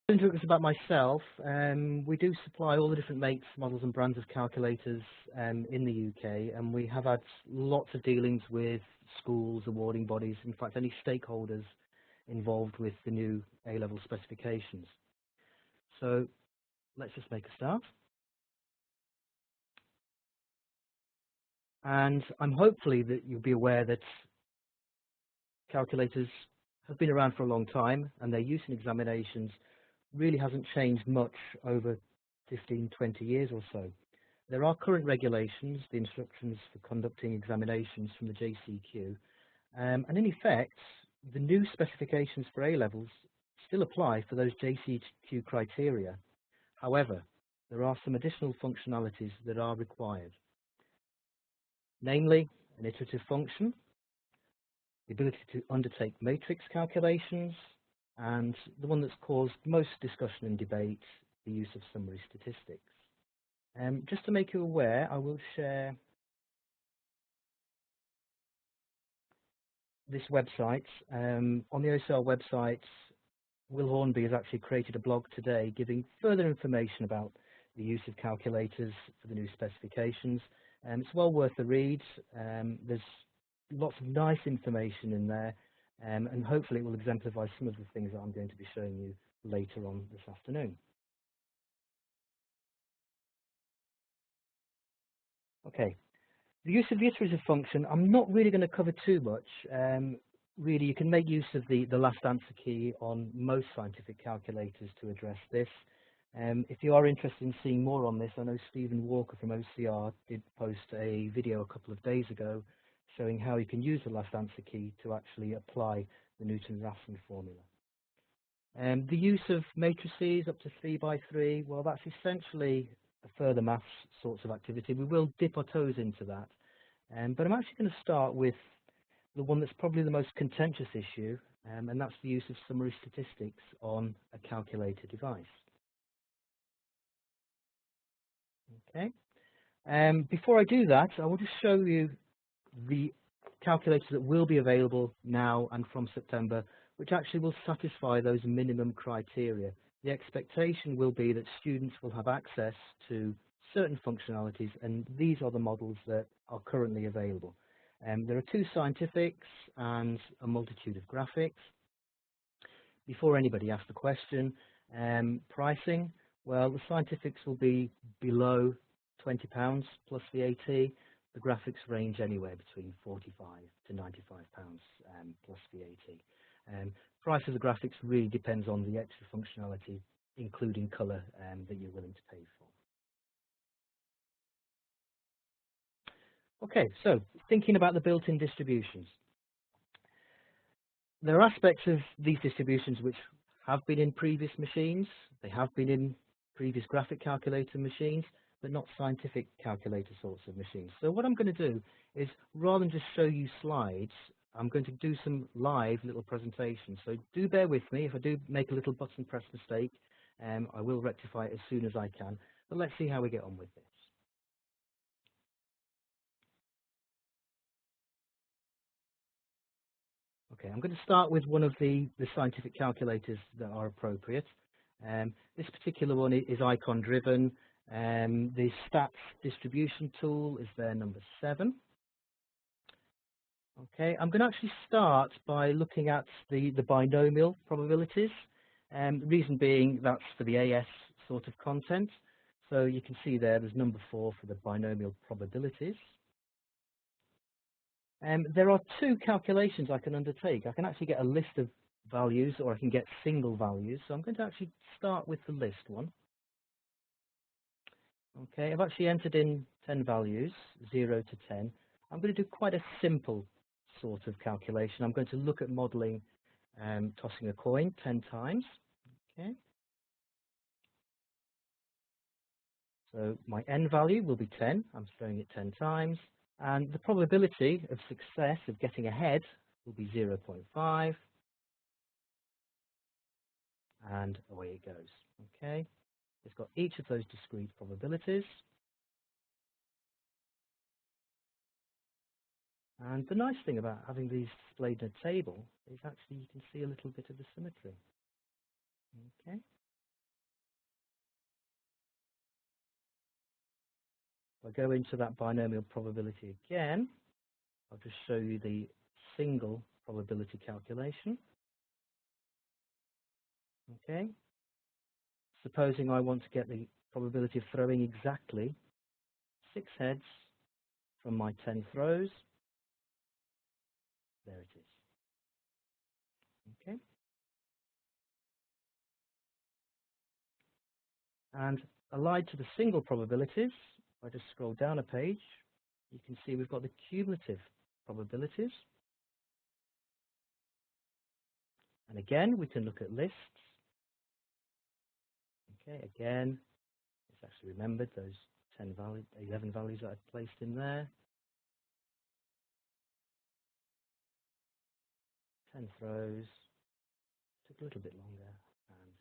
Talk us about myself. We do supply all the different makes, models and brands of calculators in the UK, and we have had lots of dealings with schools, awarding bodies, in fact any stakeholders involved with the new A-level specifications. So let's just make a start. And I'm hopefully that you'll be aware that calculators have been around for a long time, and their use in examinations really hasn't changed much over 15, 20 years or so. There are current regulations, the instructions for conducting examinations from the JCQ, and in effect, the new specifications for A-levels still apply for those JCQ criteria. However, there are some additional functionalities that are required, namely an iterative function, the ability to undertake matrix calculations, and the one that's caused most discussion and debate, the use of summary statistics. Just to make you aware, I will share this website. On the OCR website, Will Hornby has actually created a blog today giving further information about the use of calculators for the new specifications. It's well worth the read. There's lots of nice information in there, and hopefully it will exemplify some of the things that I'm going to be showing you later on this afternoon. Okay, the use of the iterative function, I'm not really going to cover too much. Really, you can make use of the last answer key on most scientific calculators to address this. If you are interested in seeing more on this, I know Stephen Walker from OCR did post a video a couple of days ago showing how you can use the last answer key to actually apply the Newton-Raphson formula. The use of matrices up to 3 by 3, well, that's essentially a further maths sorts of activity. We will dip our toes into that, but I'm actually going to start with the one that's probably the most contentious issue, and that's the use of summary statistics on a calculator device. Okay. Before I do that, I will just show you the calculators that will be available now and from September, which actually will satisfy those minimum criteria. The expectation will be that students will have access to certain functionalities, and these are the models that are currently available. There are 2 scientifics and a multitude of graphics. Before anybody asks the question, pricing, well, the scientifics will be below £20 plus VAT. The graphics range anywhere between £45 to £95 plus VAT. Price of the graphics really depends on the extra functionality, including colour, that you're willing to pay for. Okay, so thinking about the built-in distributions. There are aspects of these distributions which have been in previous machines, they have been in previous graphic calculator machines, but not scientific calculator sorts of machines. So what I'm going to do is, rather than just show you slides, I'm going to do some live little presentations. So do bear with me. If I do make a little button press mistake, I will rectify it as soon as I can. But let's see how we get on with this. Okay, I'm going to start with one of the scientific calculators that are appropriate. This particular one is icon driven. The stats distribution tool is there, number 7. Okay, I'm going to actually start by looking at the binomial probabilities. The reason being that's for the AS sort of content. So you can see there's number 4 for the binomial probabilities. There are 2 calculations I can undertake. I can actually get a list of values, or I can get single values. So I'm going to actually start with the list one. Okay, I've actually entered in 10 values, 0 to 10. I'm going to do quite a simple sort of calculation. I'm going to look at modelling tossing a coin 10 times. Okay. So my n value will be 10. I'm throwing it 10 times. And the probability of success of getting ahead will be 0.5. And away it goes. Okay. It's got each of those discrete probabilities. And the nice thing about having these displayed in a table is actually you can see a little bit of the symmetry. Okay. I go into that binomial probability again. I'll just show you the single probability calculation. Okay. Supposing I want to get the probability of throwing exactly 6 heads from my 10 throws. There it is. Okay. And allied to the single probabilities, if I just scroll down a page, you can see we've got the cumulative probabilities. And again, we can look at lists. Okay, again, it's actually remembered those 11 values that I've placed in there. 10 throws, took a little bit longer, and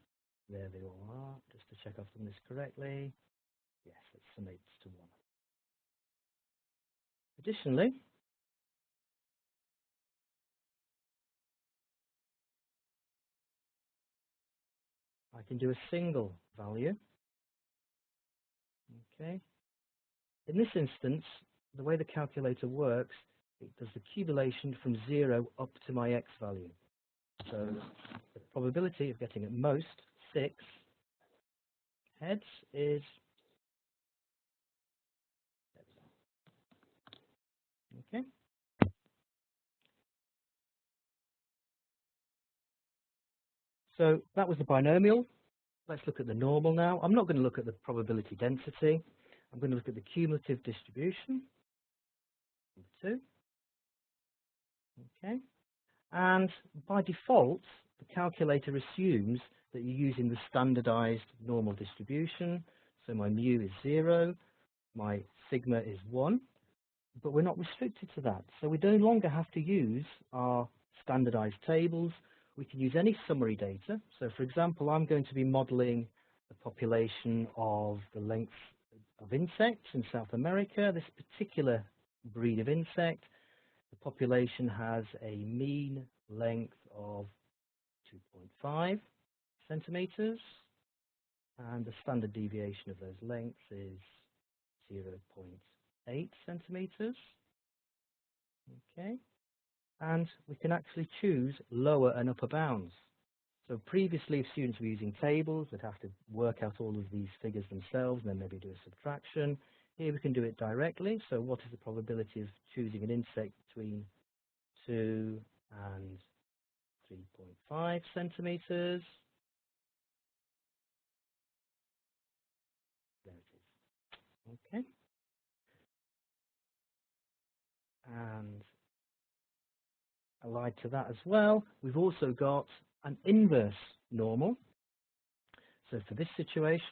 there they all are, just to check I've done this correctly. Yes, it summates to 1. Additionally, I can do a single value. Okay. In this instance, the way the calculator works, it does the accumulation from 0 up to my x value. So the probability of getting at most 6 heads is, okay. So that was the binomial. Let's look at the normal now. I'm not going to look at the probability density. I'm going to look at the cumulative distribution. Number 2. Okay. And by default, the calculator assumes that you're using the standardized normal distribution. So my mu is 0, my sigma is 1, but we're not restricted to that. So we no longer have to use our standardized tables. We can use any summary data. So for example, I'm going to be modeling the population of the length of insects in South America. This particular breed of insect, the population has a mean length of 2.5 centimeters, and the standard deviation of those lengths is 0.8 centimeters. Okay, and we can actually choose lower and upper bounds. So previously, if students were using tables, they'd have to work out all of these figures themselves and then maybe do a subtraction. Here we can do it directly. So what is the probability of choosing an insect between 2 and 3.5 centimeters? There it is. Okay. And allied to that as well, we've also got an inverse normal. So for this situation,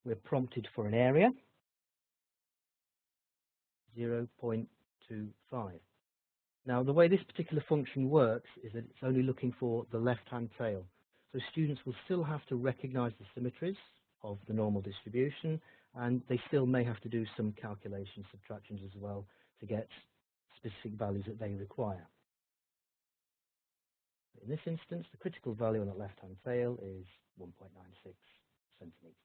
we're prompted for an area, 0.25. Now, the way this particular function works is that it's only looking for the left-hand tail. So students will still have to recognize the symmetries of the normal distribution, and they still may have to do some calculations, subtractions as well, to get specific values that they require. In this instance, the critical value on the left-hand tail is 1.96 centimeters.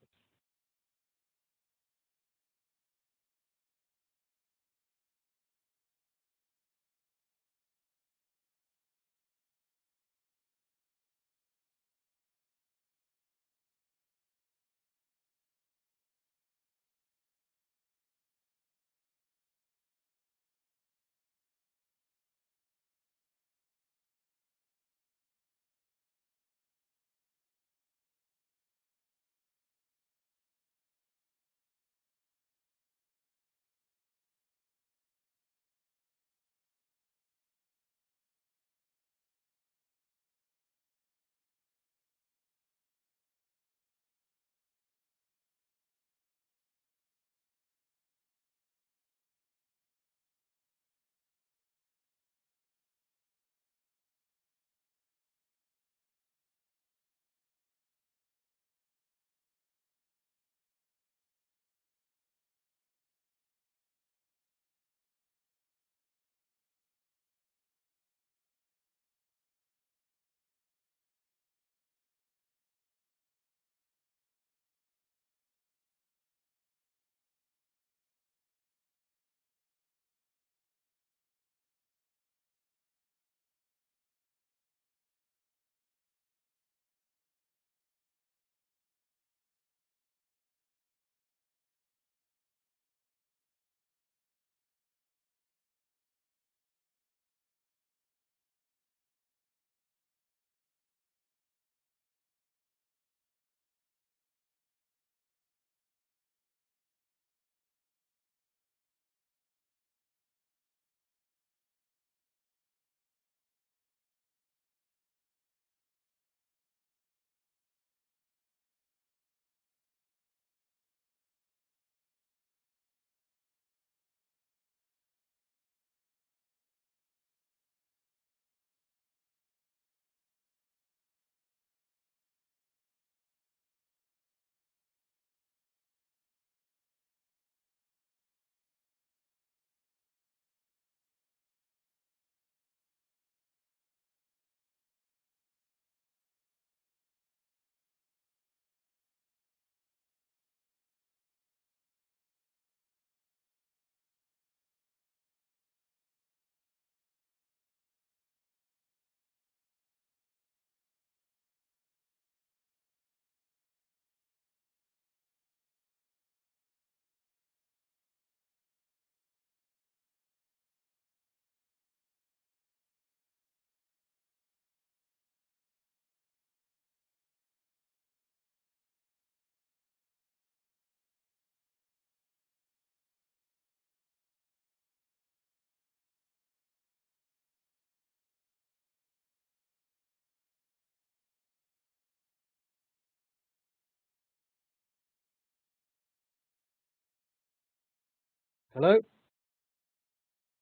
Hello?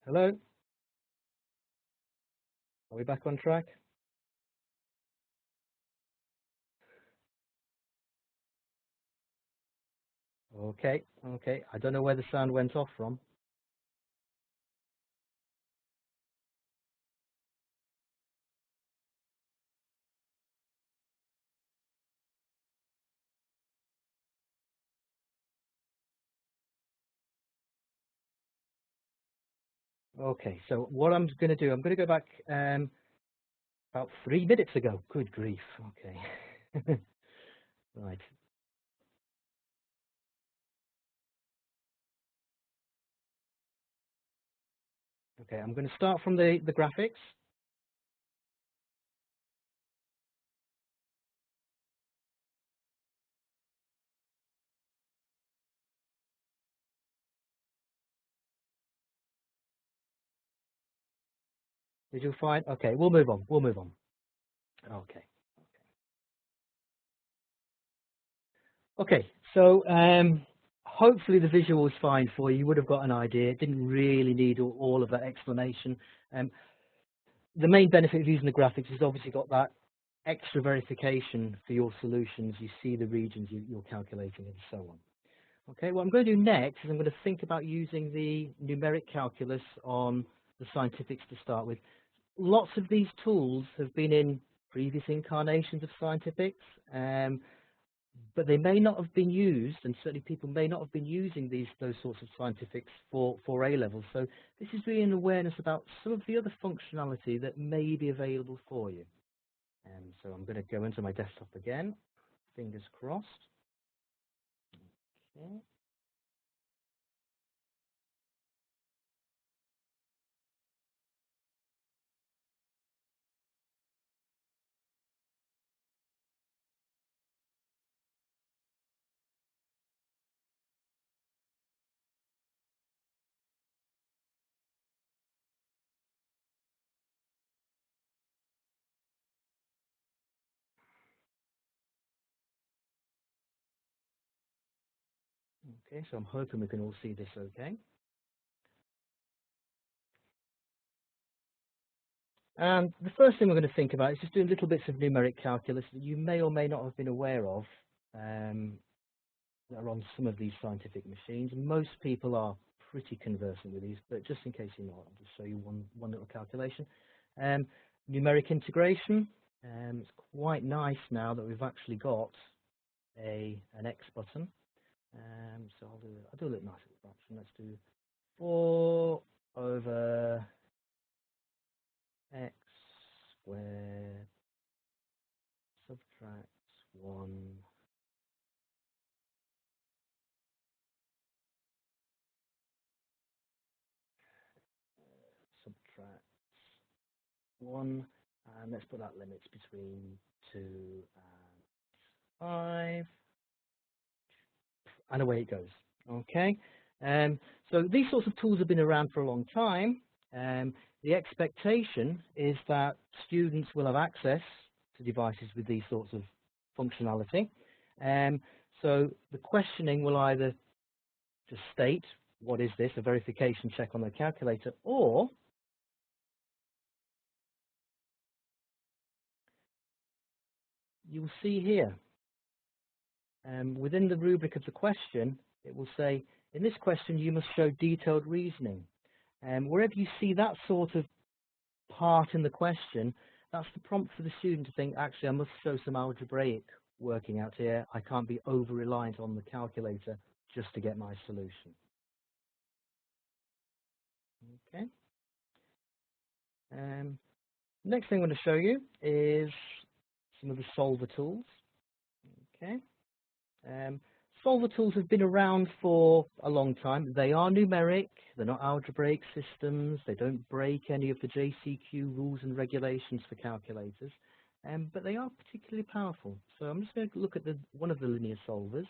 Hello? Are we back on track? Okay, okay. I don't know where the sound went off from. Okay, so what I'm going to do, I'm going to go back about 3 minutes ago. Good grief. Okay. Right. Okay, I'm going to start from the graphics. Did you find? Okay, we'll move on. We'll move on. Okay. Okay, so hopefully the visual was fine for you. You would have got an idea. It didn't really need all of that explanation. Um, the main benefit of using the graphics is obviously got that extra verification for your solutions. You see the regions you're calculating and so on. Okay, what I'm going to do next is I'm going to think about using the numeric calculus on the scientifics to start with. Lots of these tools have been in previous incarnations of scientifics, but they may not have been used, and certainly people may not have been using those sorts of scientifics for A levels. So this is really an awareness about some of the other functionality that may be available for you. So I'm going to go into my desktop again, fingers crossed. Okay. Okay, so I'm hoping we can all see this okay. And the first thing we're going to think about is just doing little bits of numeric calculus that you may or may not have been aware of that are on some of these scientific machines. Most people are pretty conversant with these, but just in case you're not, I'll just show you one little calculation. Numeric integration. It's quite nice now that we've actually got an X button. So I'll do a little nice little fraction. Let's do 4 over x squared subtract 1 subtract 1, and let's put that limits between 2 and 5, and away it goes. Okay, so these sorts of tools have been around for a long time. The expectation is that students will have access to devices with these sorts of functionality. So the questioning will either just state, what is this, a verification check on the calculator, or you'll see here, within the rubric of the question, it will say, in this question, you must show detailed reasoning. Wherever you see that sort of part in the question, that's the prompt for the student to think, actually, I must show some algebraic working out here. I can't be over-reliant on the calculator just to get my solution. Okay. Next thing I'm going to show you is some of the solver tools. Okay. Solver tools have been around for a long time. They are numeric, they're not algebraic systems, they don't break any of the JCQ rules and regulations for calculators, but they are particularly powerful. So I'm just going to look at one of the linear solvers.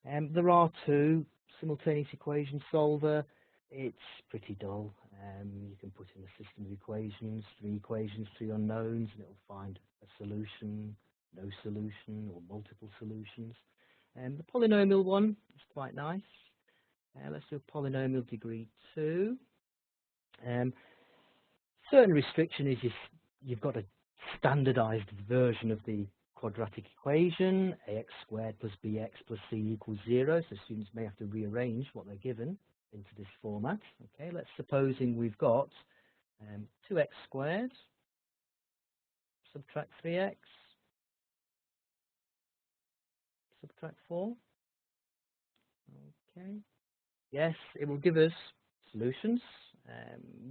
There are two: simultaneous equation solver. It's pretty dull. You can put in a system of equations, three unknowns, and it will find a solution, no solution, or multiple solutions. The polynomial one is quite nice. Let's do a polynomial degree 2. Certain restriction is you've got a standardized version of the quadratic equation, ax squared plus bx plus c equals 0, so students may have to rearrange what they're given into this format. Okay, let's supposing we've got 2x squared, subtract 3x, subtract 4. Okay, yes, it will give us solutions.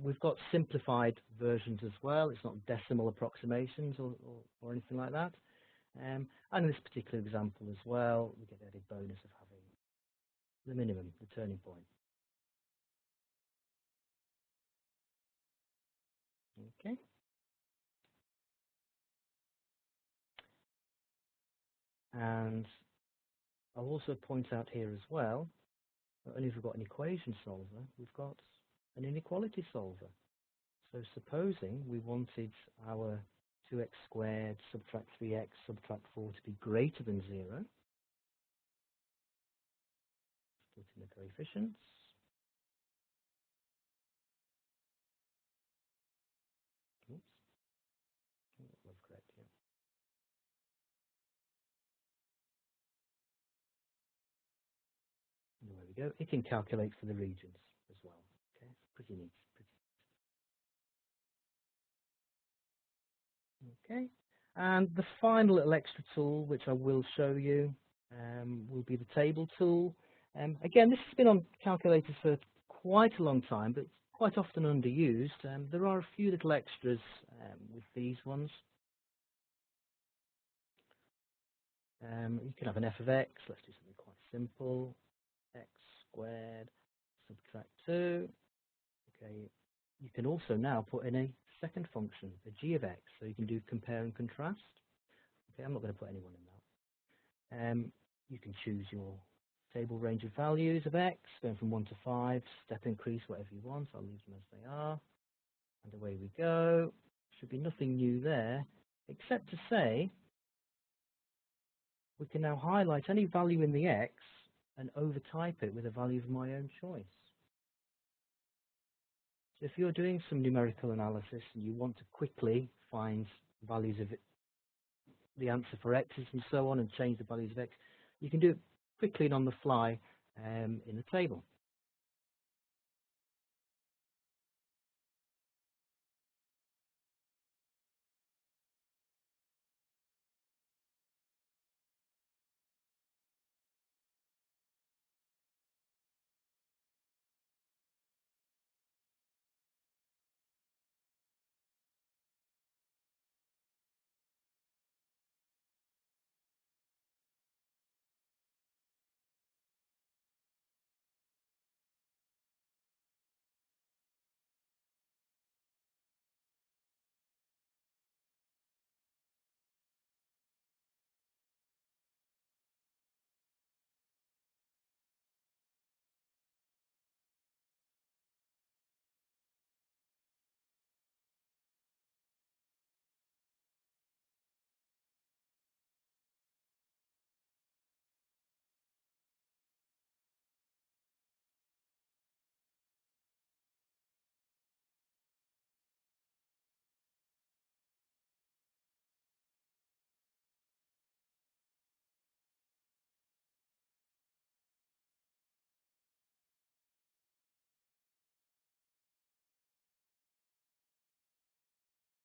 We've got simplified versions as well. It's not decimal approximations or anything like that. And in this particular example as well, we get the added bonus of having the minimum, the turning point. Okay. And I'll also point out here as well, not only have we got an equation solver, we've got an inequality solver. So supposing we wanted our 2x squared subtract 3x subtract 4 to be greater than 0, put in the coefficients. Oops, that was correct, yeah. And there we go. It can calculate for the regions as well. Okay, pretty neat. Okay, and the final little extra tool which I will show you will be the table tool. Again, this has been on calculators for quite a long time, but quite often underused. There are a few little extras with these ones. You can have an f of x. Let's do something quite simple. X squared subtract 2. Okay, you can also now put in a second function, a g of x, so you can do compare and contrast. Okay, I'm not going to put anyone in that. You can choose your table range of values of x, going from 1 to 5, step increase, whatever you want. I'll leave them as they are. And away we go. Should be nothing new there, except to say we can now highlight any value in the x and overtype it with a value of my own choice. So if you're doing some numerical analysis and you want to quickly find values of the answer for x's and so on and change the values of x, you can do it quickly and on the fly in the table.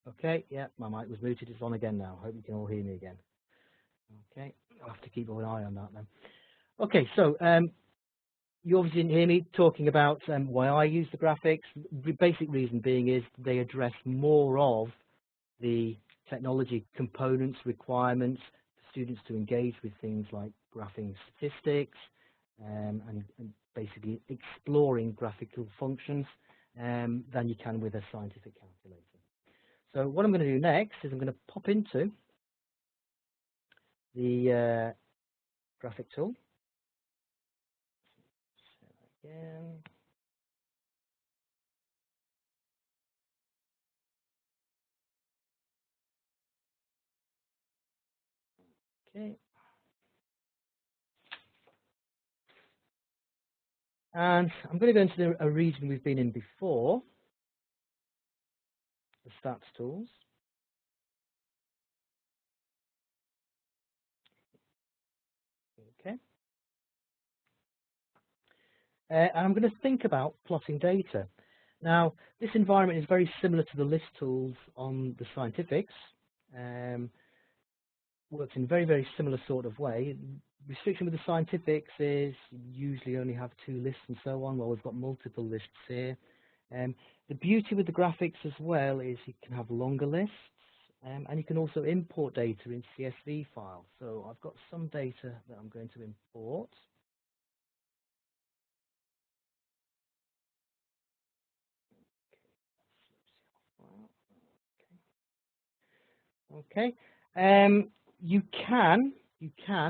Okay, yeah, my mic was muted. It's on again now. Hope you can all hear me again. Okay, I'll have to keep an eye on that then. Okay, so you obviously didn't hear me talking about why I use the graphics. The basic reason being is they address more of the technology components, requirements for students to engage with things like graphing statistics and basically exploring graphical functions than you can with a scientific calculator. So what I'm going to do next is I'm going to pop into the graphic tool. Again. Okay. And I'm going to go into a region we've been in before, the stats tools. Okay. And I'm going to think about plotting data. Now, this environment is very similar to the list tools on the scientifics. Works in a very, very similar sort of way. Restriction with the scientifics is you usually only have 2 lists and so on. Well, we've got multiple lists here. The beauty with the graphics as well is you can have longer lists, and you can also import data in CSV files. So I've got some data that I'm going to import. Okay. You can,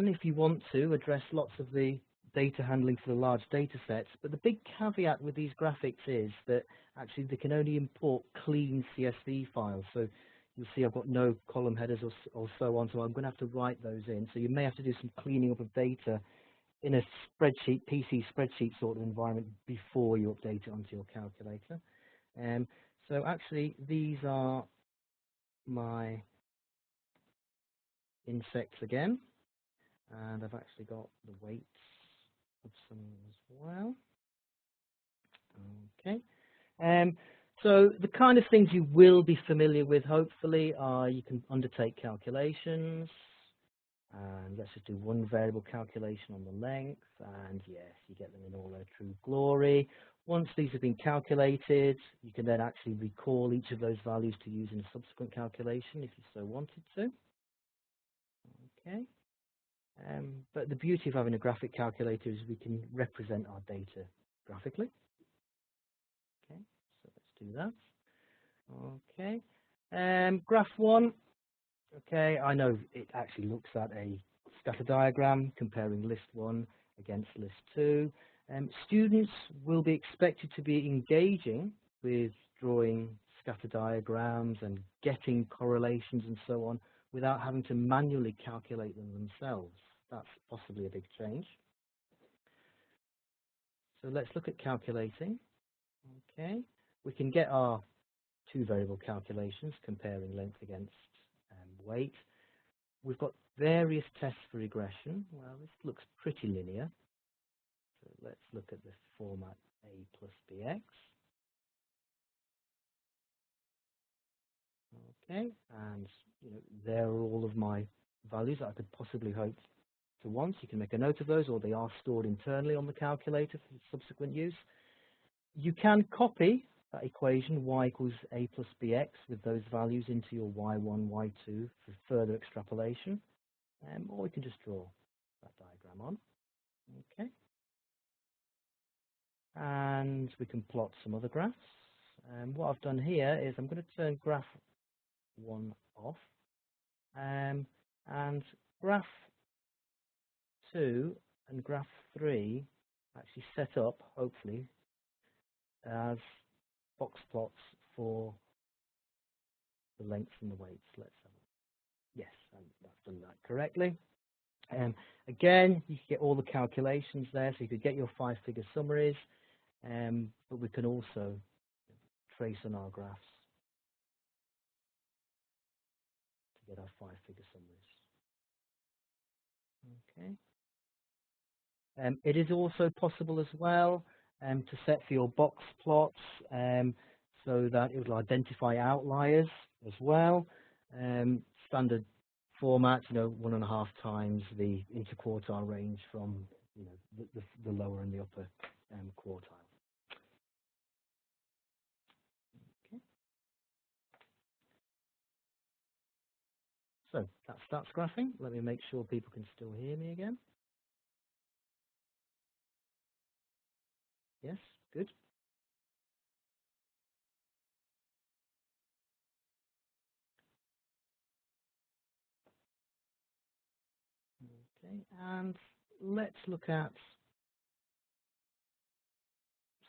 if you want to, address lots of the data handling for the large data sets, but the big caveat with these graphics is that actually they can only import clean CSV files. So you'll see I've got no column headers or so on, so I'm going to have to write those in. So you may have to do some cleaning up of data in a spreadsheet, PC spreadsheet sort of environment before you update it onto your calculator. So actually these are my insects again, and I've actually got the weights of some as well. Okay, so the kind of things you will be familiar with, hopefully, are you can undertake calculations, and let's just do one variable calculation on the length, and yes, you get them in all their true glory. Once these have been calculated, you can then actually recall each of those values to use in a subsequent calculation if you so wanted to. Okay. But the beauty of having a graphic calculator is we can represent our data graphically. Okay, so let's do that. Okay, graph 1. Okay, I know it actually looks at a scatter diagram comparing list 1 against list 2. Students will be expected to be engaging with drawing scatter diagrams and getting correlations and so on without having to manually calculate them themselves. That's possibly a big change. So let's look at calculating. Okay, we can get our 2 variable calculations comparing length against weight. We've got various tests for regression. Well, this looks pretty linear. So let's look at the format a plus bx. Okay, and there are all of my values that I could possibly hope to want. You can make a note of those, or they are stored internally on the calculator for subsequent use. You can copy that equation y equals a plus bx with those values into your y1, y2 for further extrapolation, or we can just draw that diagram on. Okay, and we can plot some other graphs. What I've done here is I'm going to turn graph 1 off, and graph 2 and graph 3 actually set up, hopefully, as box plots for the lengths and the weights. Let's have a, yes, I've done that correctly. Again, you can get all the calculations there, so you could get your 5-figure summaries, but we can also trace on our graphs to get our 5-figure summaries. Okay. It is also possible as well to set for your box plots so that it will identify outliers as well. Standard format, 1.5 times the interquartile range from the lower and the upper quartile. Okay. So that starts graphing. Let me make sure people can still hear me again. Yes, good. Okay, and let's look at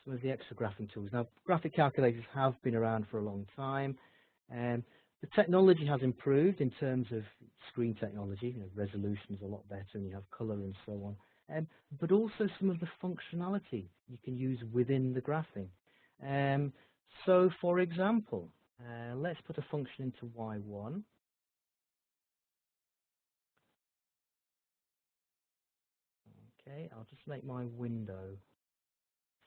some of the extra graphing tools. Now, graphic calculators have been around for a long time. The technology has improved in terms of screen technology. Resolution is a lot better, and you have color and so on. um, but also some of the functionality you can use within the graphing. So, for example, let's put a function into y1. Okay, I'll just make my window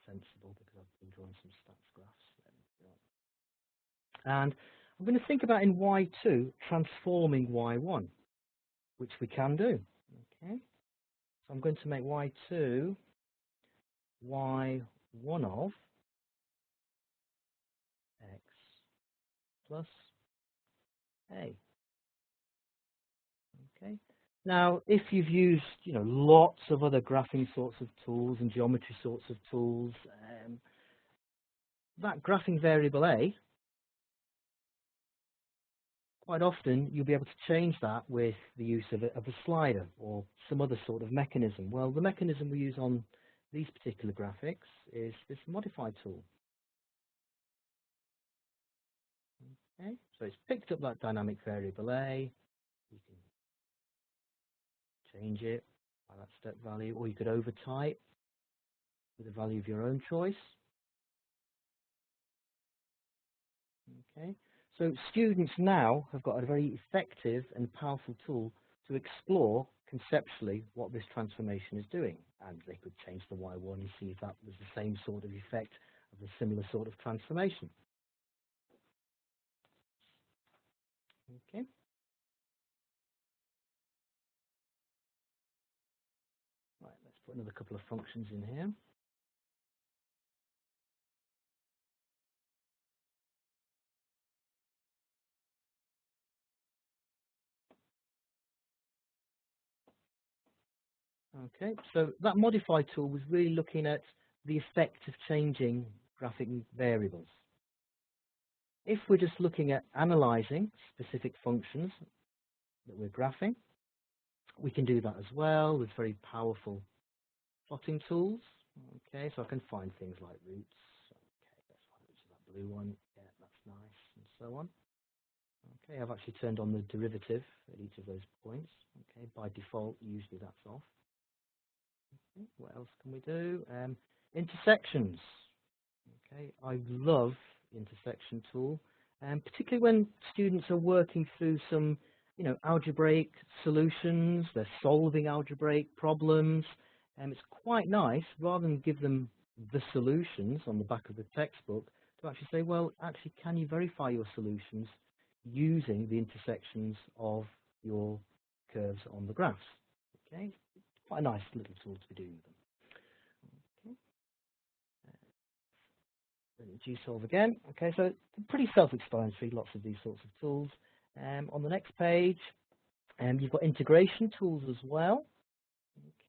sensible because I've been drawing some stats graphs. There we go. And I'm going to think about in y2 transforming y1, which we can do. Okay, so I'm going to make y2 y1 of x plus a. Okay. Now, if you've used, lots of other graphing sorts of tools and geometry sorts of tools, that graphing variable a, quite often you'll be able to change that with the use of a slider or some other sort of mechanism. Well, the mechanism we use on these particular graphics is this modify tool. Okay, so it's picked up that dynamic variable a. You can change it by that step value, or you could overtype with a value of your own choice. Okay, so students now have got a very effective and powerful tool to explore conceptually what this transformation is doing, and they could change the y1 and see if that was the same sort of effect of a similar sort of transformation. Okay. Right, let's put another couple of functions in here. Okay, so that modify tool was really looking at the effect of changing graphic variables. If we're just looking at analyzing specific functions that we're graphing, we can do that as well with very powerful plotting tools. Okay, so I can find things like roots. Okay, let's find roots of that blue one. Yeah, that's nice, and so on. Okay, I've actually turned on the derivative at each of those points. Okay, by default, usually that's off. Okay, what else can we do? Intersections. Okay, I love the intersection tool, particularly when students are working through some, algebraic solutions. They're solving algebraic problems, and it's quite nice rather than give them the solutions on the back of the textbook to actually say, well, actually, can you verify your solutions using the intersections of your curves on the graphs? Okay, quite a nice little tool to be doing with them. GSolve again. Okay, so pretty self-explanatory, lots of these sorts of tools. On the next page, you've got integration tools as well.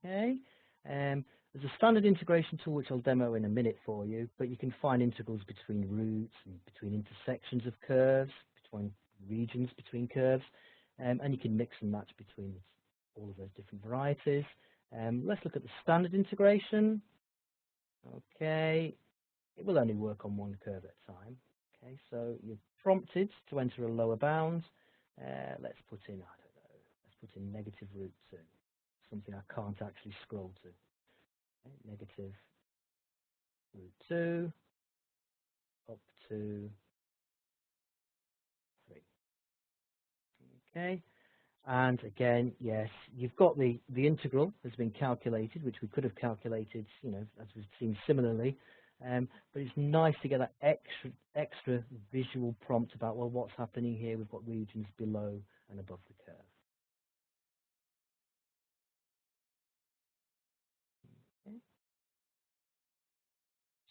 Okay, there's a standard integration tool which I'll demo in a minute for you, but you can find integrals between roots and between intersections of curves, between regions between curves, and you can mix and match between all of those different varieties. Let's look at the standard integration. Okay, it will only work on one curve at a time. Okay, so you're prompted to enter a lower bound. Let's put in, I don't know, let's put in negative root 2, something I can't actually scroll to. Okay, negative root 2 up to 3. Okay, and again, yes, you've got the integral has been calculated, which we could have calculated, as we've seen similarly. But it's nice to get that extra visual prompt about, well, what's happening here? We've got regions below and above the curve. Okay.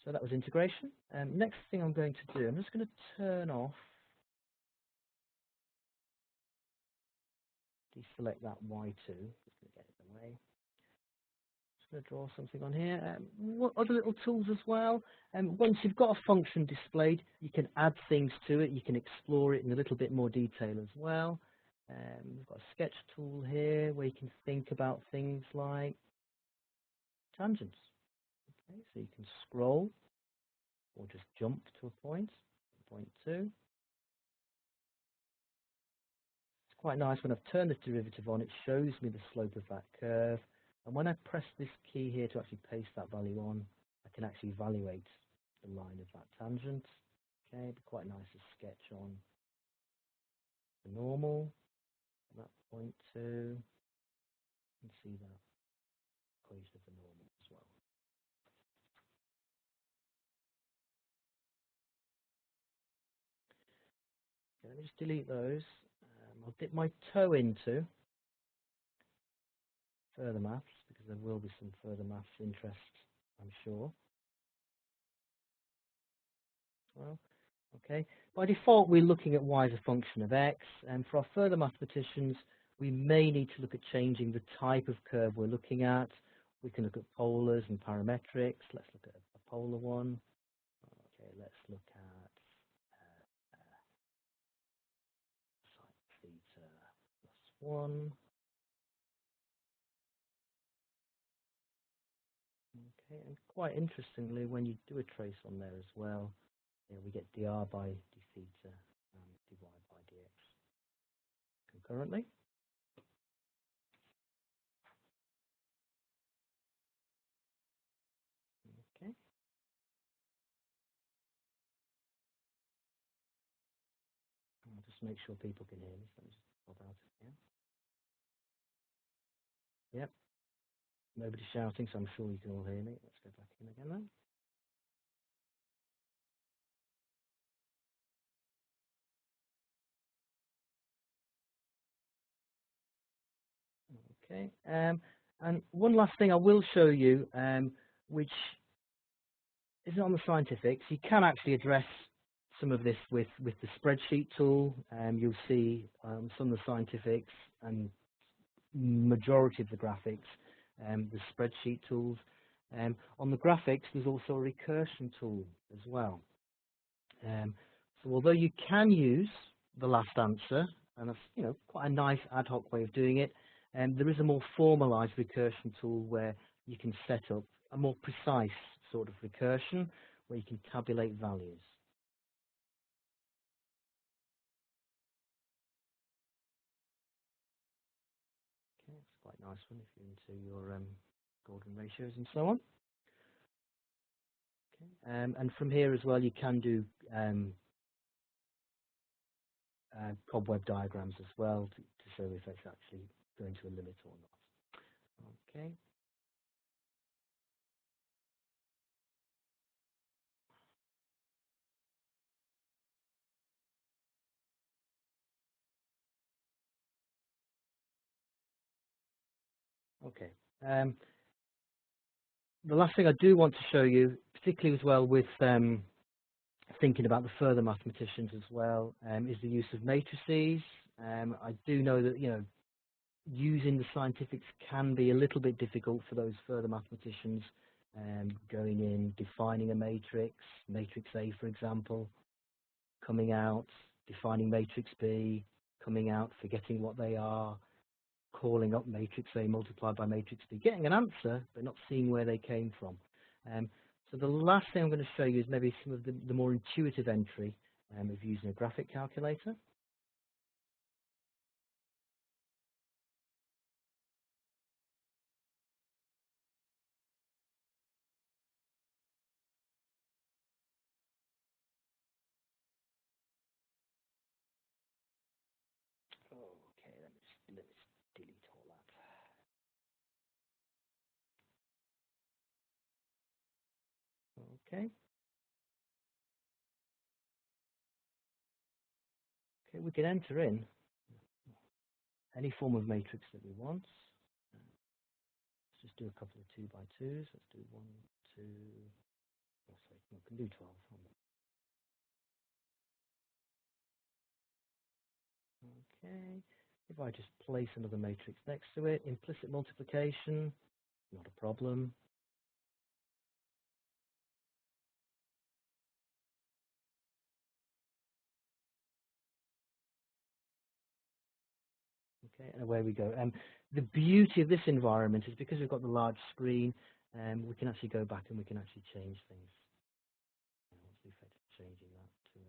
So that was integration. Next thing I'm going to do, I'm just going to turn off, deselect that Y2. Just going to get it away. Going to draw something on here. What other little tools as well? Once you've got a function displayed, you can add things to it. You can explore it in a little bit more detail as well. We've got a sketch tool here where you can think about things like tangents. Okay, so you can scroll or just jump to a point, point 2. It's quite nice when I've turned the derivative on, it shows me the slope of that curve. And when I press this key here to actually paste that value on, I can actually evaluate the line of that tangent. Okay, it'd be quite nice to sketch on the normal at that point too, and see that equation of the normal as well. Okay, let me just delete those. I'll dip my toe into further maths, because there will be some further maths interest, I'm sure. Well, okay. By default, we're looking at y as a function of x, and for our further mathematicians, we may need to look at changing the type of curve we're looking at. We can look at polars and parametrics. Let's look at a polar one. Okay, let's look at sine theta plus 1. Okay, and quite interestingly, when you do a trace on there as well, we get dr by d theta and dy by dx concurrently. Okay. I'll just make sure people can hear me. So let me just pop out of here. Yep. Nobody's shouting, so I'm sure you can all hear me. Let's go back in again then. Okay. And one last thing I will show you, which isn't on the scientifics. You can actually address some of this with the spreadsheet tool. You'll see some of the scientifics and majority of the graphics, the spreadsheet tools. On the graphics, there's also a recursion tool as well. So although you can use the last answer, and that's quite a nice ad hoc way of doing it, there is a more formalized recursion tool where you can set up a more precise sort of recursion where you can tabulate values. Okay, it's quite a nice one if you're into your golden ratios and so on. Okay. And from here as well, you can do cobweb diagrams as well to show if it's actually going to a limit or not. Okay. Okay. The last thing I do want to show you, particularly as well with thinking about the further mathematicians as well, is the use of matrices. I do know that using the scientifics can be a little bit difficult for those further mathematicians, going in, defining a matrix, matrix A for example, coming out, defining matrix B, coming out, forgetting what they are, calling up matrix A multiplied by matrix B, getting an answer, but not seeing where they came from. So the last thing I'm going to show you is maybe some of the more intuitive entry of using a graphic calculator. Okay, let's delete all that. Okay. Okay, we can enter in any form of matrix that we want. Let's just do a couple of 2 by 2s. Let's do 1, 2. Oh, sorry, we can do 12. Okay. If I just place another matrix next to it, implicit multiplication, not a problem. Okay, and away we go. The beauty of this environment is because we've got the large screen, we can actually go back and we can actually change things. What's the effect of changing that to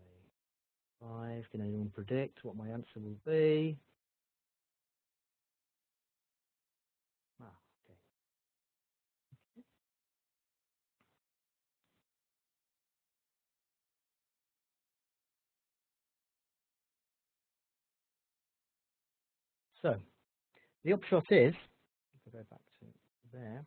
a 5? Can anyone predict what my answer will be? Ah, okay. So the upshot is, if I go back to there,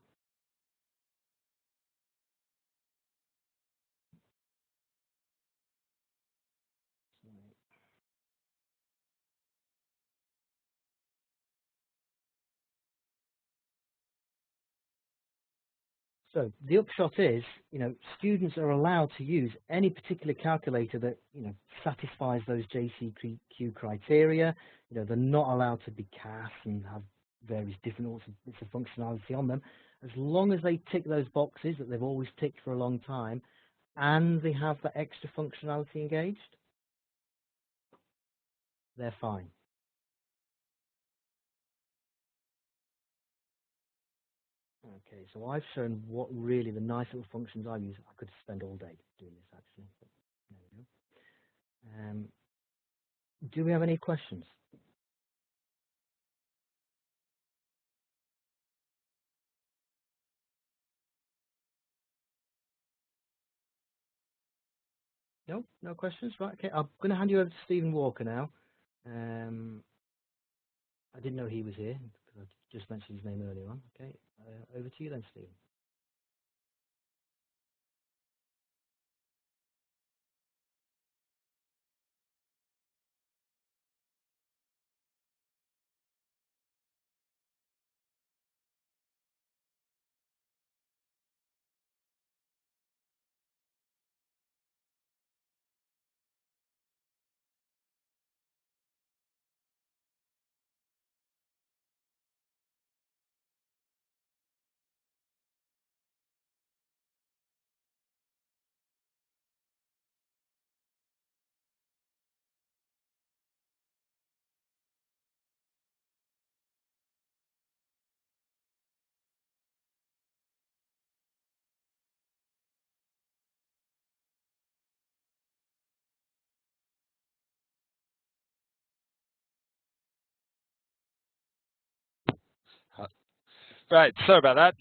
so the upshot is, students are allowed to use any particular calculator that, satisfies those JCQ criteria. They're not allowed to be CAS and have various different bits of functionality on them, as long as they tick those boxes that they've always ticked for a long time, and they have that extra functionality engaged, they're fine. Okay, so I've shown what really the nice little functions I use. I could spend all day doing this actually. But there we go. Do we have any questions? No, no questions. Right. Okay, I'm going to hand you over to Stephen Walker now. I didn't know he was here because I just mentioned his name earlier on. Okay, over to you then, Stephen. Right, sorry about that.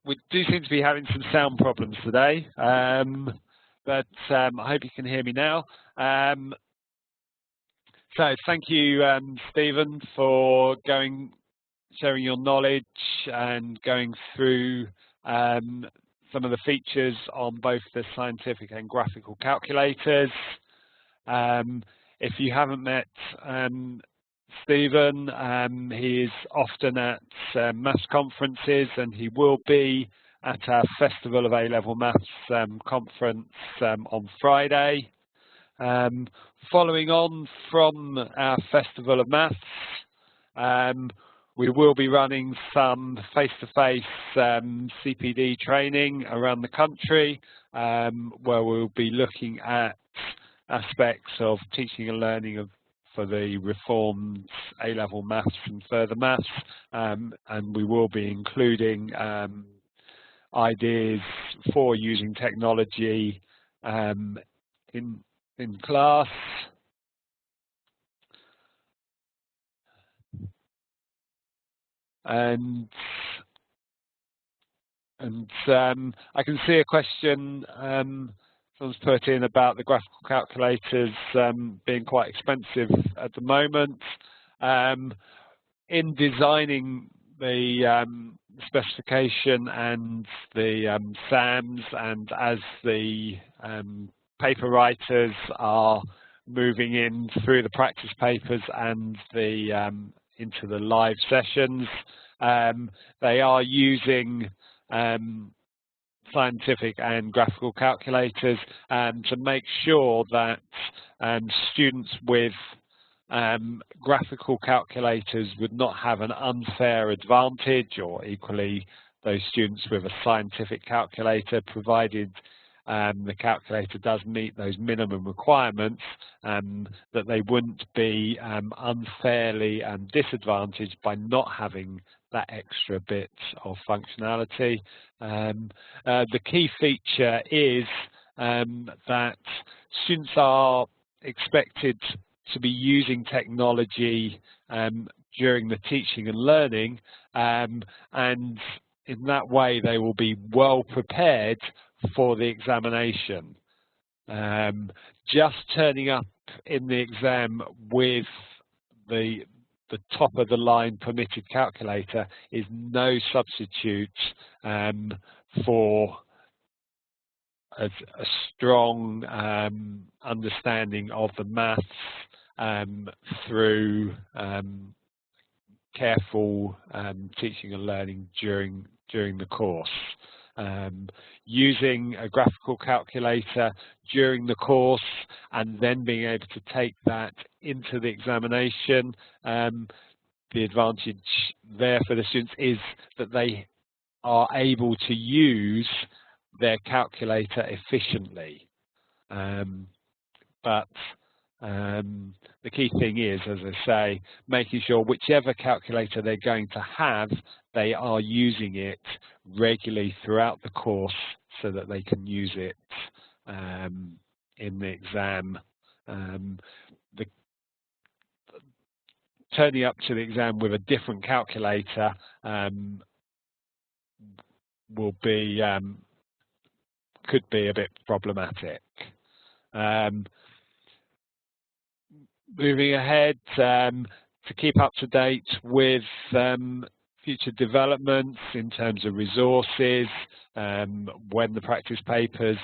We do seem to be having some sound problems today, but I hope you can hear me now. So thank you, Stephen, for sharing your knowledge and going through some of the features on both the scientific and graphical calculators. If you haven't met Stephen, he is often at maths conferences, and he will be at our Festival of A-Level Maths conference on Friday. Following on from our Festival of Maths, we will be running some face-to-face CPD training around the country, where we'll be looking at aspects of teaching and learning for the reformed A-level maths and further maths, and we will be including ideas for using technology in class. And I can see a question someone's put in about the graphical calculators being quite expensive at the moment. In designing the specification and the SAMs, and as the paper writers are moving in through the practice papers and the into the live sessions, they are using scientific and graphical calculators to make sure that students with graphical calculators would not have an unfair advantage, or equally those students with a scientific calculator, provided the calculator does meet those minimum requirements, that they wouldn't be unfairly disadvantaged by not having that extra bit of functionality. The key feature is that students are expected to be using technology during the teaching and learning, and in that way they will be well prepared for the examination. Just turning up in the exam with the top of the line permitted calculator is no substitute for a strong understanding of the maths through careful teaching and learning during the course. Using a graphical calculator during the course and then being able to take that into the examination, the advantage there for the students is that they are able to use their calculator efficiently. But the key thing is, as I say, making sure whichever calculator they're going to have, they are using it regularly throughout the course so that they can use it in the exam. Turning up to the exam with a different calculator will be could be a bit problematic. Moving ahead, to keep up to date with future developments in terms of resources, when the practice papers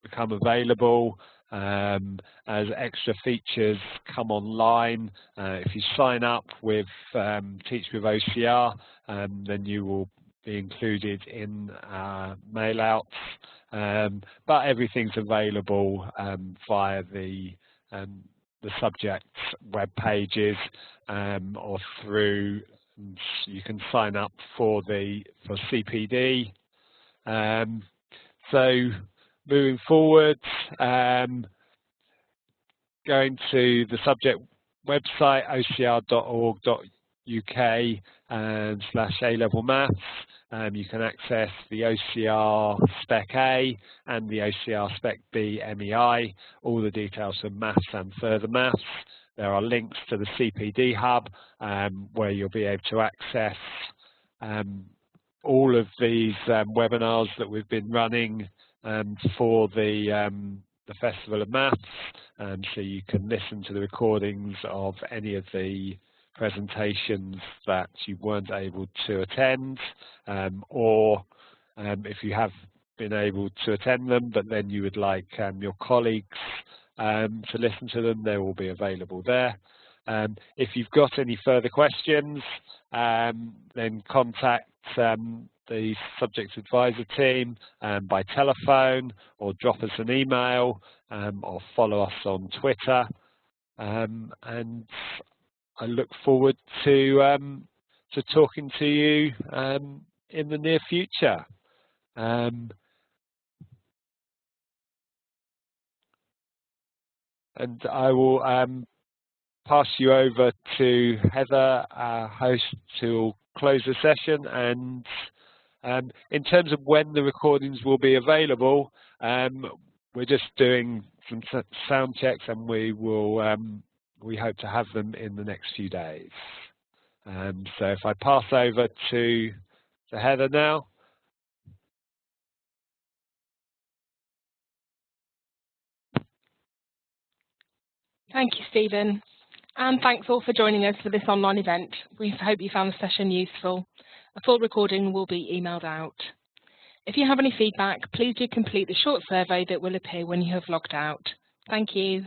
become available, as extra features come online. If you sign up with Teach with OCR, then you will be included in mail outs, but everything's available via the subject's web pages or through. You can sign up for CPD. So moving forward, going to the subject website ocr.org.uk/A-level maths. You can access the OCR Spec A and the OCR Spec B MEI, all the details of maths and further maths. There are links to the CPD hub where you'll be able to access all of these webinars that we've been running for the Festival of Maths, so you can listen to the recordings of any of the presentations that you weren't able to attend, or if you have been able to attend them but then you would like your colleagues to listen to them, they will be available there. If you've got any further questions, then contact the subject advisor team by telephone, or drop us an email, or follow us on Twitter, and I look forward to talking to you in the near future. And I will pass you over to Heather, our host, to close the session. And in terms of when the recordings will be available, we're just doing some sound checks, and we will we hope to have them in the next few days. So if I pass over to Heather now. Thank you, Stephen. And thanks all for joining us for this online event. We hope you found the session useful. A full recording will be emailed out. If you have any feedback, please do complete the short survey that will appear when you have logged out. Thank you.